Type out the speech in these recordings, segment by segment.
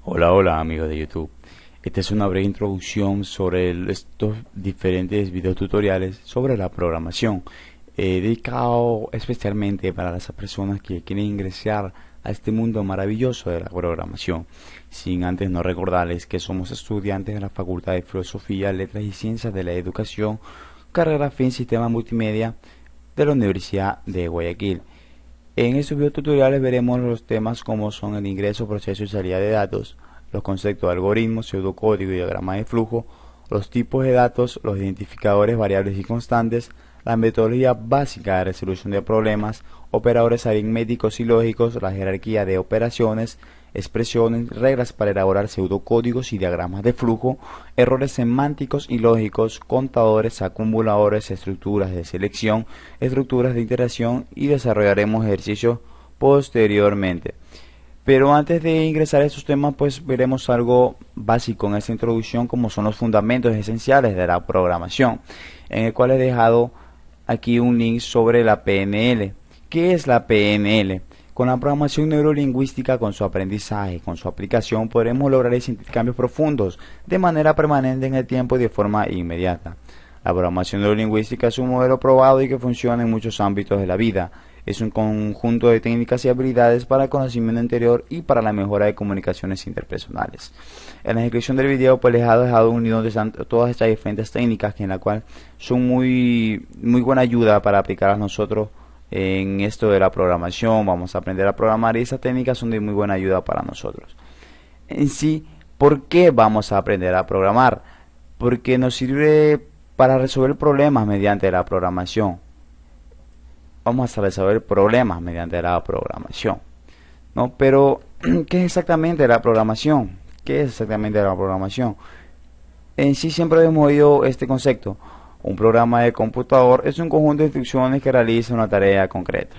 Hola, hola amigos de YouTube. Esta es una breve introducción sobre estos diferentes videotutoriales sobre la programación, dedicado especialmente para las personas que quieren ingresar a este mundo maravilloso de la programación. Sin antes no recordarles que somos estudiantes de la Facultad de Filosofía, Letras y Ciencias de la Educación, carrera fin Sistema Multimedia de la Universidad de Guayaquil. En estos videotutoriales veremos los temas como son el ingreso, proceso y salida de datos, los conceptos de algoritmos, pseudocódigo y diagrama de flujo, los tipos de datos, los identificadores variables y constantes, la metodología básica de resolución de problemas, operadores aritméticos y lógicos, la jerarquía de operaciones, expresiones, reglas para elaborar pseudocódigos y diagramas de flujo, errores semánticos y lógicos, contadores, acumuladores, estructuras de selección, estructuras de iteración y desarrollaremos ejercicios posteriormente. Pero antes de ingresar a estos temas, pues veremos algo básico en esta introducción, como son los fundamentos esenciales de la programación, en el cual he dejado aquí un link sobre la PNL. ¿Qué es la PNL? Con la programación neurolingüística, con su aprendizaje, con su aplicación, podremos lograr sentir cambios profundos de manera permanente en el tiempo y de forma inmediata. La programación neurolingüística es un modelo probado y que funciona en muchos ámbitos de la vida. Es un conjunto de técnicas y habilidades para el conocimiento interior y para la mejora de comunicaciones interpersonales. En la descripción del video pues les he dejado unido todas estas diferentes técnicas que en la cual son muy buena ayuda para aplicar a nosotros en esto de la programación. Vamos a aprender a programar y esas técnicas son de muy buena ayuda para nosotros. En sí, ¿por qué vamos a aprender a programar? Porque nos sirve para resolver problemas mediante la programación. Vamos a resolver problemas mediante la programación, ¿no? Pero, ¿qué es exactamente la programación? ¿Qué es exactamente la programación? En sí siempre hemos oído este concepto. Un programa de computador es un conjunto de instrucciones que realiza una tarea concreta.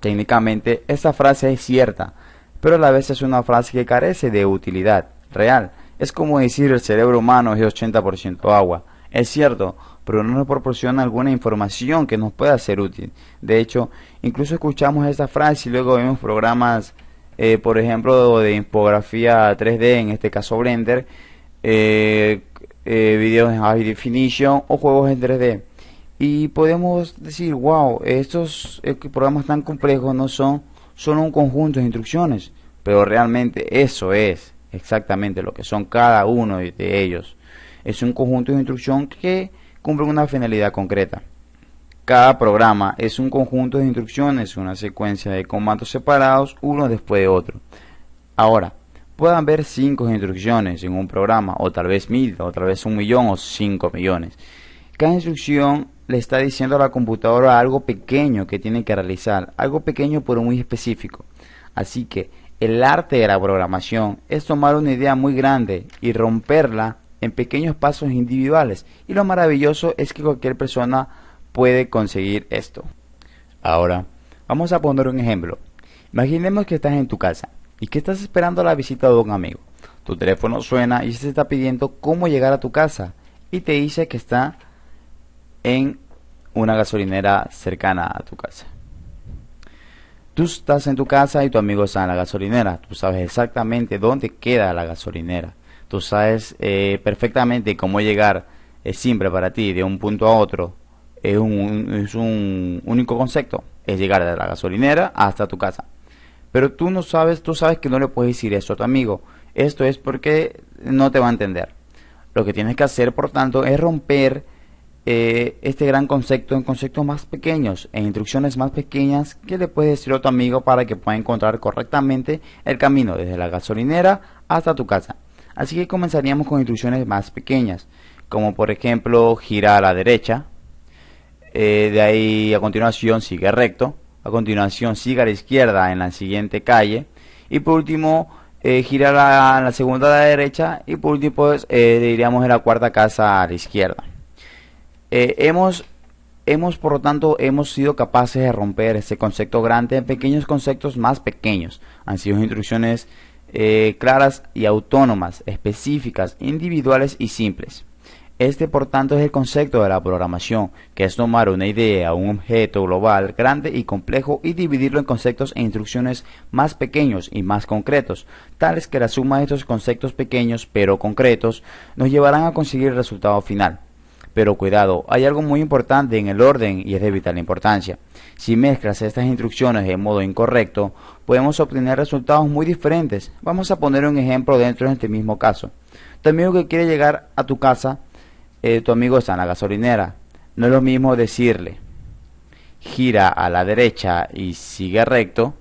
Técnicamente, esta frase es cierta, pero a la vez es una frase que carece de utilidad real. Es como decir el cerebro humano es 80% agua. Es cierto, pero no nos proporciona alguna información que nos pueda ser útil. De hecho, incluso escuchamos esta frase y luego vemos programas, por ejemplo, de infografía 3D, en este caso Blender, videos en High Definition o juegos en 3D. Y podemos decir, wow, estos programas tan complejos no son solo un conjunto de instrucciones, pero realmente eso es exactamente lo que son cada uno de ellos. Es un conjunto de instrucción que cumple una finalidad concreta. Cada programa es un conjunto de instrucciones, una secuencia de comandos separados uno después de otro. Ahora, pueden haber 5 instrucciones en un programa, o tal vez 1000, o tal vez 1.000.000 o 5 millones. Cada instrucción le está diciendo a la computadora algo pequeño que tiene que realizar, algo pequeño pero muy específico. Así que el arte de la programación es tomar una idea muy grande y romperla en pequeños pasos individuales, y lo maravilloso es que cualquier persona puede conseguir esto. Ahora, vamos a poner un ejemplo. Imaginemos que estás en tu casa y que estás esperando la visita de un amigo. Tu teléfono suena y se está pidiendo cómo llegar a tu casa y te dice que está en una gasolinera cercana a tu casa. Tú estás en tu casa y tu amigo está en la gasolinera. Tú sabes exactamente dónde queda la gasolinera. Tú sabes perfectamente cómo llegar. Es simple para ti, de un punto a otro. Es un único concepto. Es llegar de la gasolinera hasta tu casa. Pero tú no sabes, tú sabes que no le puedes decir eso a tu amigo. Esto es porque no te va a entender. Lo que tienes que hacer, por tanto, es romper este gran concepto en conceptos más pequeños, en instrucciones más pequeñas que le puedes decir a tu amigo para que pueda encontrar correctamente el camino desde la gasolinera hasta tu casa. Así que comenzaríamos con instrucciones más pequeñas, como por ejemplo gira a la derecha, de ahí a continuación sigue recto, a continuación sigue a la izquierda en la siguiente calle, y por último gira a la segunda a la derecha, y por último pues, diríamos en la cuarta casa a la izquierda. Por lo tanto, hemos sido capaces de romper este concepto grande en pequeños conceptos más pequeños. Han sido instrucciones claras y autónomas, específicas, individuales y simples. Este, por tanto, es el concepto de la programación, que es tomar una idea, un objeto global, grande y complejo, y dividirlo en conceptos e instrucciones más pequeños y más concretos, tales que la suma de estos conceptos pequeños pero concretos nos llevarán a conseguir el resultado final. Pero cuidado, hay algo muy importante en el orden y es de vital importancia. Si mezclas estas instrucciones de modo incorrecto, podemos obtener resultados muy diferentes. Vamos a poner un ejemplo dentro de este mismo caso. Tu amigo que quiere llegar a tu casa, tu amigo está en la gasolinera. No es lo mismo decirle, gira a la derecha y sigue recto,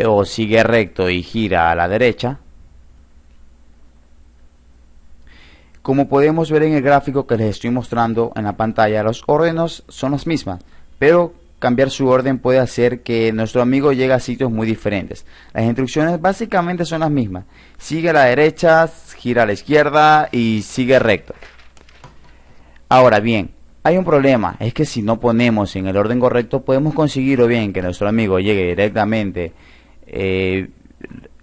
o sigue recto y gira a la derecha. Como podemos ver en el gráfico que les estoy mostrando en la pantalla, los órdenes son las mismas, pero cambiar su orden puede hacer que nuestro amigo llegue a sitios muy diferentes. Las instrucciones básicamente son las mismas. Sigue a la derecha, gira a la izquierda y sigue recto. Ahora bien, hay un problema, es que si no ponemos en el orden correcto podemos conseguir o bien que nuestro amigo llegue directamente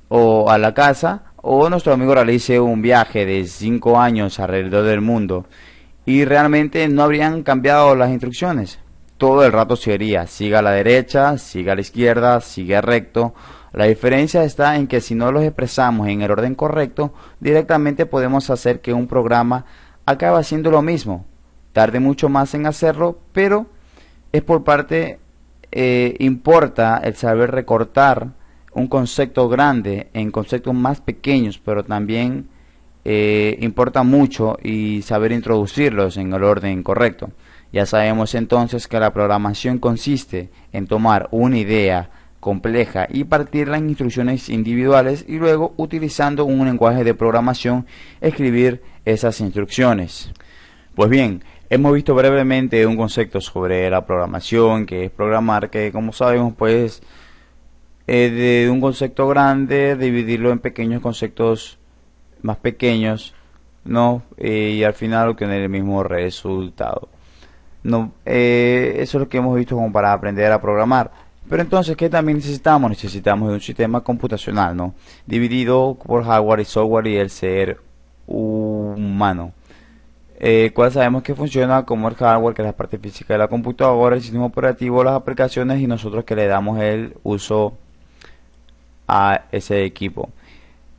o a la casa, o nuestro amigo realice un viaje de 5 años alrededor del mundo y realmente no habrían cambiado las instrucciones. Todo el rato sería siga a la derecha, siga a la izquierda, sigue recto. La diferencia está en que si no los expresamos en el orden correcto, directamente podemos hacer que un programa acabe haciendo lo mismo. Tarde mucho más en hacerlo, pero es por parte, importa el saber recortar un concepto grande en conceptos más pequeños, pero también importa mucho y saber introducirlos en el orden correcto. Ya sabemos entonces que la programación consiste en tomar una idea compleja y partirla en instrucciones individuales y luego, utilizando un lenguaje de programación, escribir esas instrucciones. Pues bien, hemos visto brevemente un concepto sobre la programación, que es programar, que como sabemos pues de un concepto grande dividirlo en pequeños conceptos más pequeños, ¿no? Y al final obtener el mismo resultado. No, eso es lo que hemos visto como para aprender a programar. Pero entonces, ¿qué también necesitamos? Necesitamos de un sistema computacional, ¿no? Dividido por hardware y software y el ser humano. Cual sabemos que funciona como el hardware, que es la parte física de la computadora, el sistema operativo, las aplicaciones y nosotros que le damos el uso a ese equipo,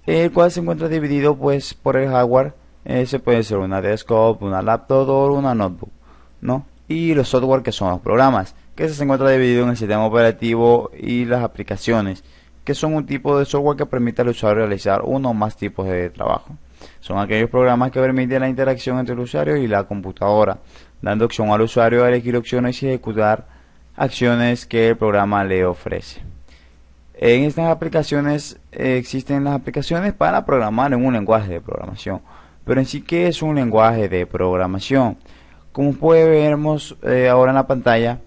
el cual se encuentra dividido pues por el hardware. Ese puede ser una desktop, una laptop o una notebook, ¿no? Y los software, que son los programas, que se encuentra dividido en el sistema operativo y las aplicaciones, que son un tipo de software que permite al usuario realizar uno o más tipos de trabajo. Son aquellos programas que permiten la interacción entre el usuario y la computadora, dando opción al usuario a elegir opciones y ejecutar acciones que el programa le ofrece. En estas aplicaciones existen las aplicaciones para programar en un lenguaje de programación. Pero en sí, ¿qué es un lenguaje de programación? Como vemos ahora en la pantalla,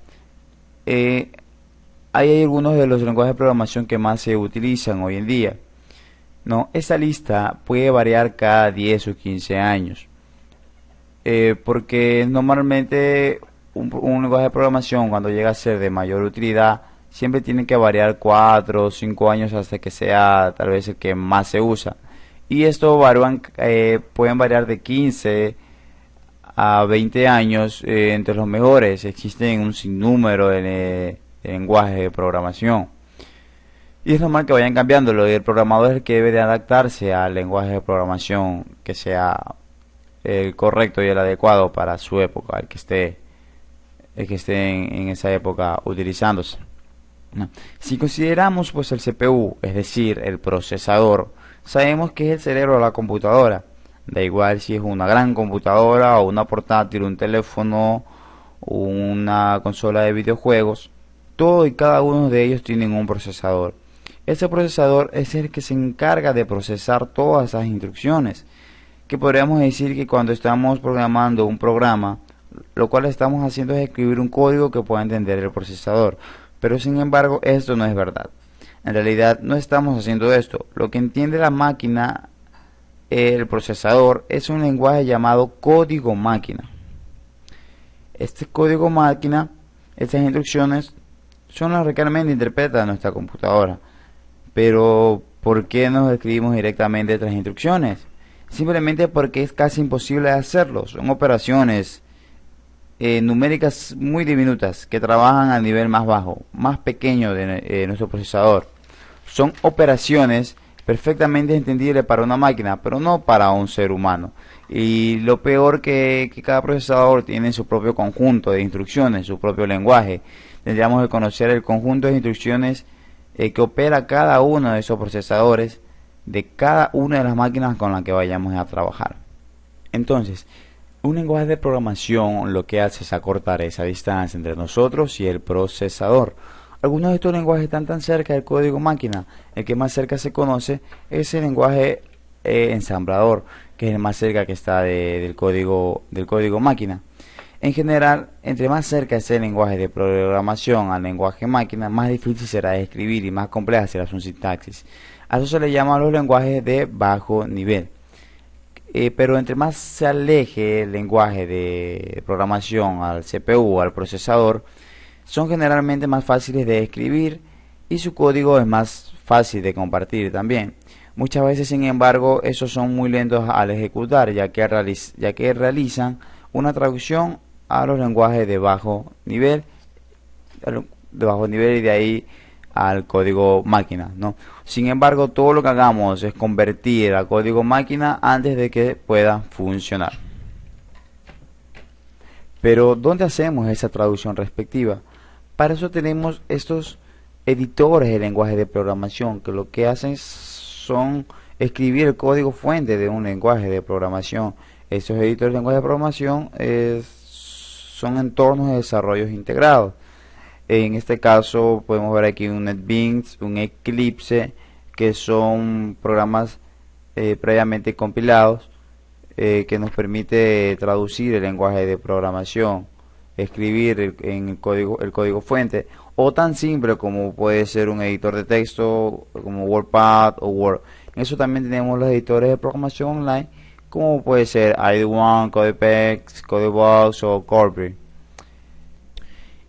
hay algunos de los lenguajes de programación que más se utilizan hoy en día, ¿no? Esta lista puede variar cada 10 o 15 años, porque normalmente un lenguaje de programación, cuando llega a ser de mayor utilidad, siempre tiene que variar 4 o 5 años hasta que sea tal vez el que más se usa. Y esto pueden variar de 15 a 20 años entre los mejores. Existen un sinnúmero de lenguajes de programación. Y es normal que vayan cambiándolo, y el programador es el que debe de adaptarse al lenguaje de programación que sea el correcto y el adecuado para su época, el que esté en esa época utilizándose. Si consideramos pues el CPU, es decir, el procesador, sabemos que es el cerebro de la computadora. Da igual si es una gran computadora o una portátil, un teléfono, una consola de videojuegos, todo y cada uno de ellos tienen un procesador. Ese procesador es el que se encarga de procesar todas esas instrucciones, que podríamos decir que cuando estamos programando un programa, lo cual estamos haciendo es escribir un código que pueda entender el procesador. Pero sin embargo, esto no es verdad. En realidad no estamos haciendo esto. Lo que entiende la máquina, el procesador, es un lenguaje llamado código máquina. Este código máquina, estas instrucciones, son las que realmente interpreta nuestra computadora. Pero, ¿por qué nos escribimos directamente estas instrucciones? simplemente porque es casi imposible hacerlo. Son operaciones numéricas muy diminutas que trabajan a nivel más bajo, más pequeño de nuestro procesador. Son operaciones perfectamente entendibles para una máquina, pero no para un ser humano. Y lo peor que cada procesador tiene su propio conjunto de instrucciones, su propio lenguaje. Tendríamos que conocer el conjunto de instrucciones que opera cada uno de esos procesadores de cada una de las máquinas con las que vayamos a trabajar. Entonces, un lenguaje de programación lo que hace es acortar esa distancia entre nosotros y el procesador. Algunos de estos lenguajes están tan cerca del código máquina. El que más cerca se conoce es el lenguaje ensamblador, que es el más cerca que está del código máquina. En general, entre más cerca esté el lenguaje de programación al lenguaje máquina, más difícil será de escribir y más compleja será su sintaxis. A eso se le llama los lenguajes de bajo nivel. Pero entre más se aleje el lenguaje de programación al CPU o al procesador, son generalmente más fáciles de escribir y su código es más fácil de compartir también. Muchas veces, sin embargo, esos son muy lentos al ejecutar, ya que realizan una traducción a los lenguajes de bajo nivel y de ahí al código máquina, ¿no? Sin embargo, todo lo que hagamos es convertir al código máquina antes de que pueda funcionar. Pero ¿dónde hacemos esa traducción respectiva? Para eso tenemos estos editores de lenguaje de programación que lo que hacen son escribir el código fuente de un lenguaje de programación. Estos editores de lenguaje de programación son entornos de desarrollos integrados. En este caso podemos ver aquí un NetBeans, un Eclipse, que son programas previamente compilados que nos permite traducir el lenguaje de programación, escribir en el código fuente, o tan simple como puede ser un editor de texto como WordPad o Word. En eso también tenemos los editores de programación online, como puede ser ID1, Codepex, Codebox o Corby.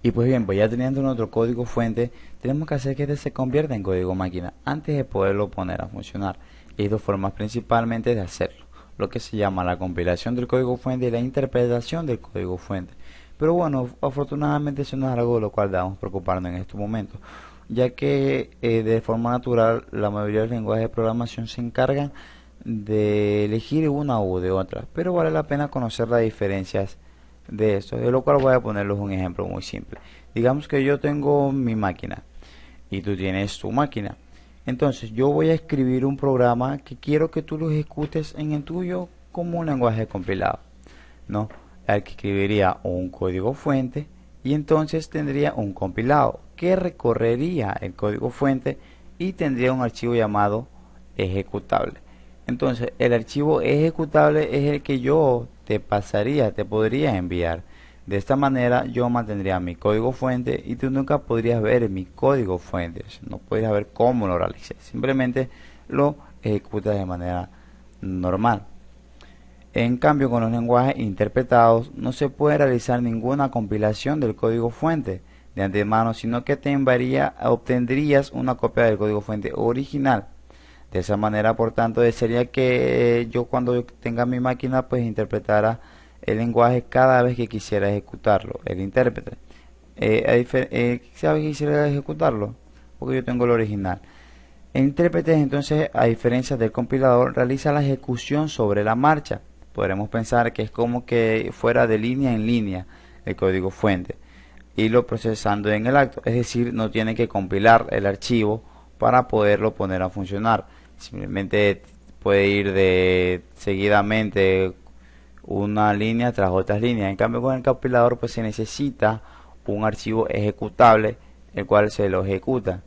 Y pues bien, pues ya teniendo nuestro código fuente, tenemos que hacer que este se convierta en código máquina antes de poderlo poner a funcionar. Y hay dos formas principalmente de hacerlo, lo que se llama la compilación del código fuente y la interpretación del código fuente. Pero bueno, afortunadamente eso no es algo de lo cual debemos preocuparnos en estos momentos, ya que de forma natural la mayoría de los lenguajes de programación se encargan de elegir una u de otra, pero vale la pena conocer las diferencias de esto, de lo cual voy a ponerles un ejemplo muy simple. Digamos que yo tengo mi máquina y tú tienes tu máquina. Entonces yo voy a escribir un programa que quiero que tú lo ejecutes en el tuyo como un lenguaje compilado, ¿no? Al que escribiría un código fuente y entonces tendría un compilado que recorrería el código fuente y tendría un archivo llamado ejecutable. Entonces el archivo ejecutable es el que yo te podría enviar. De esta manera yo mantendría mi código fuente y tú nunca podrías ver mi código fuente, no podrías ver cómo lo realicé, simplemente lo ejecutas de manera normal. En cambio, con los lenguajes interpretados no se puede realizar ninguna compilación del código fuente de antemano, sino que obtendrías una copia del código fuente original. De esa manera, por tanto, desearía que yo cuando yo tenga mi máquina pues interpretara el lenguaje cada vez que quisiera ejecutarlo, el intérprete. ¿Sabe que quisiera ejecutarlo? Porque yo tengo el original. El intérprete entonces, a diferencia del compilador, realiza la ejecución sobre la marcha. Podremos pensar que es como que fuera de línea en línea el código fuente y lo procesando en el acto, es decir, no tiene que compilar el archivo para poderlo poner a funcionar, simplemente puede ir seguidamente una línea tras otras líneas. En cambio, con el compilador pues se necesita un archivo ejecutable el cual se lo ejecuta.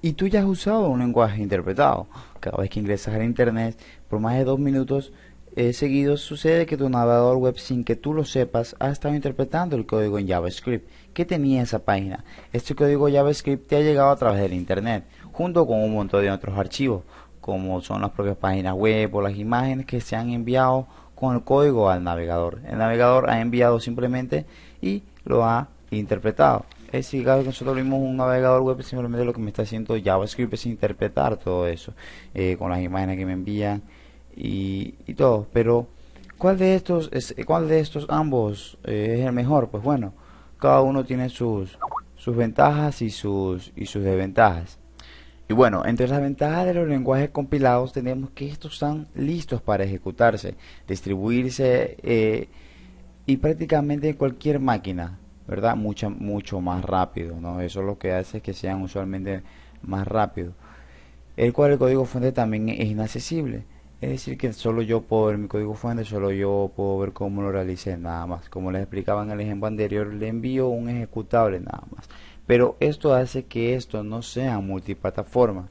Y tú ya has usado un lenguaje interpretado. Cada vez que ingresas al internet por más de 2 minutos seguidos, sucede que tu navegador web, sin que tú lo sepas, ha estado interpretando el código en JavaScript que tenía esa página. Este código JavaScript te ha llegado a través del internet, junto con un montón de otros archivos, como son las propias páginas web o las imágenes que se han enviado con el código al navegador. El navegador ha enviado simplemente y lo ha interpretado. Es decir, que nosotros vimos un navegador web, simplemente lo que me está haciendo JavaScript es interpretar todo eso con las imágenes que me envían y todo. Pero cuál de estos ambos es el mejor? Pues bueno, cada uno tiene sus ventajas y sus desventajas. Y bueno, entre las ventajas de los lenguajes compilados tenemos que estos están listos para ejecutarse, distribuirse y prácticamente en cualquier máquina, ¿verdad? Mucho más rápido, ¿no? Eso es lo que hace que sean usualmente más rápidos. El cual el código fuente también es inaccesible. Es decir, que solo yo puedo ver mi código fuente, solo yo puedo ver cómo lo realicé, nada más. Como les explicaba en el ejemplo anterior, le envío un ejecutable nada más. Pero esto hace que esto no sea multiplataforma.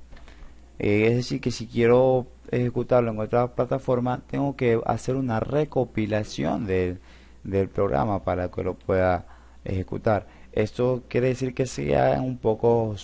Es decir, que si quiero ejecutarlo en otra plataforma, tengo que hacer una recopilación del programa para que lo pueda ejecutar. Esto quiere decir que sean un poco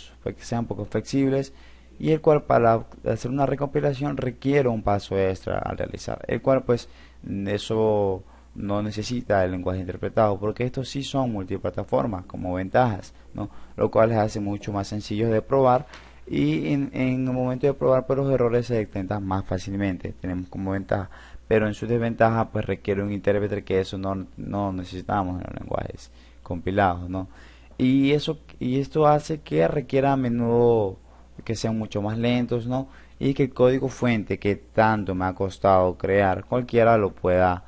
flexibles y el cual para hacer una recompilación requiere un paso extra al realizar, el cual pues eso no necesita el lenguaje interpretado porque estos sí son multiplataformas como ventajas, ¿no? Lo cual les hace mucho más sencillos de probar y en el momento de probar pues los errores se detectan más fácilmente, tenemos como ventaja, pero en su desventaja pues requiere un intérprete que eso no necesitamos en los lenguajes compilados, ¿no? Y esto hace que requiera a menudo que sean mucho más lentos, ¿no? Y que el código fuente que tanto me ha costado crear, cualquiera lo pueda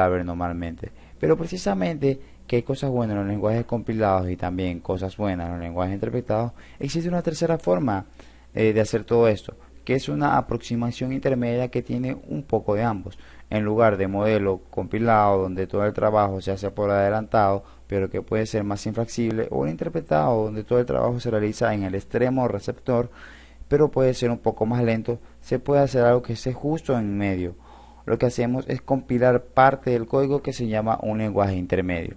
ver normalmente. Pero precisamente que hay cosas buenas en los lenguajes compilados y también cosas buenas en los lenguajes interpretados, existe una tercera forma de hacer todo esto, que es una aproximación intermedia que tiene un poco de ambos. En lugar de modelo compilado donde todo el trabajo se hace por adelantado, pero que puede ser más inflexible, o un interpretado donde todo el trabajo se realiza en el extremo receptor, pero puede ser un poco más lento, se puede hacer algo que esté justo en medio. Lo que hacemos es compilar parte del código que se llama un lenguaje intermedio.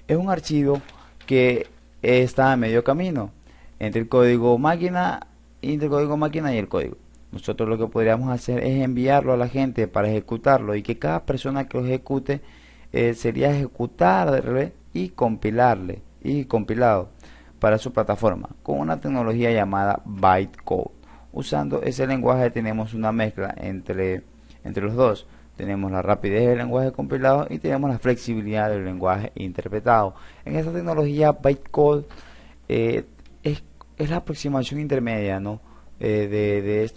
Es un archivo que está a medio camino entre el código máquina y el código. Nosotros lo que podríamos hacer es enviarlo a la gente para ejecutarlo y que cada persona que lo ejecute sería ejecutarle y compilarle y compilado para su plataforma con una tecnología llamada bytecode. Usando ese lenguaje tenemos una mezcla entre los dos. Tenemos la rapidez del lenguaje compilado y tenemos la flexibilidad del lenguaje interpretado. En esta tecnología bytecode eh, es la aproximación intermedia, ¿no? De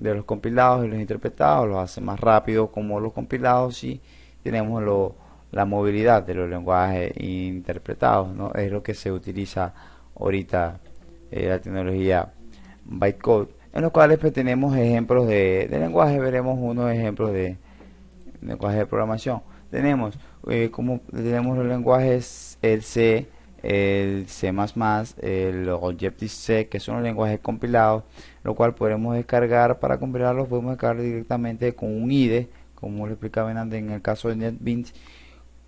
los compilados y los interpretados, los hace más rápido como los compilados y tenemos la movilidad de los lenguajes interpretados, ¿no? Es lo que se utiliza ahorita la tecnología bytecode, en los cuales pues, tenemos ejemplos de lenguaje, veremos unos ejemplos de lenguaje de programación. Tenemos los lenguajes el C, el C++, el Objective-C, que son los lenguajes compilados, lo cual podemos descargar. Para compilarlos podemos descargar directamente con un IDE, como lo explicaba antes en el caso de NetBeans,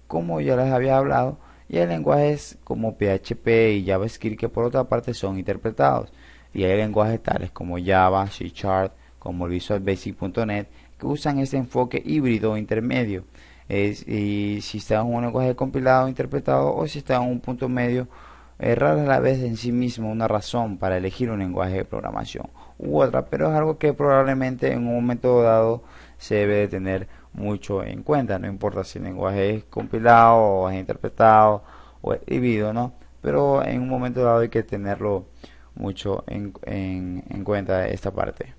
como ya les había hablado, y hay lenguajes como PHP y JavaScript que por otra parte son interpretados, y hay lenguajes tales como Java, C#, como Visual Basic.net que usan este enfoque híbrido intermedio. Y si está en un lenguaje compilado interpretado o si está en un punto medio, rara a la vez en sí mismo una razón para elegir un lenguaje de programación u otra, pero es algo que probablemente en un momento dado se debe de tener mucho en cuenta, no importa si el lenguaje es compilado o es interpretado o es híbrido, ¿no? Pero en un momento dado hay que tenerlo mucho en cuenta esta parte.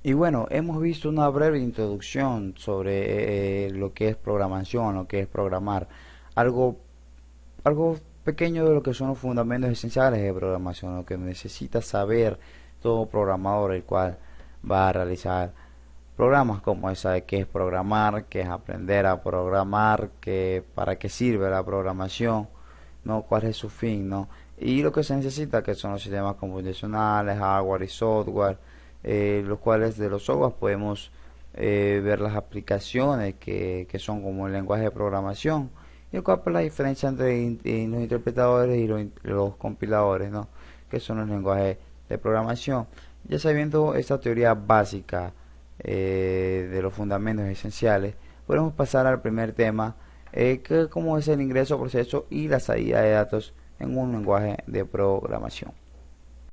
Y bueno, hemos visto una breve introducción sobre lo que es programación, lo que es programar, algo, algo pequeño de lo que son los fundamentos esenciales de programación, lo que necesita saber todo programador el cual va a realizar programas, como esa de qué es programar, qué es aprender a programar, para qué sirve la programación, no, cuál es su fin, no, y lo que se necesita, que son los sistemas computacionales, hardware y software, los cuales de los software podemos ver las aplicaciones que son como el lenguaje de programación, y el cual pues, la diferencia entre los interpretadores y los compiladores, ¿no? Que son los lenguajes de programación. Ya sabiendo esta teoría básica de los fundamentos esenciales, podemos pasar al primer tema, que cómo es el ingreso, proceso y la salida de datos en un lenguaje de programación.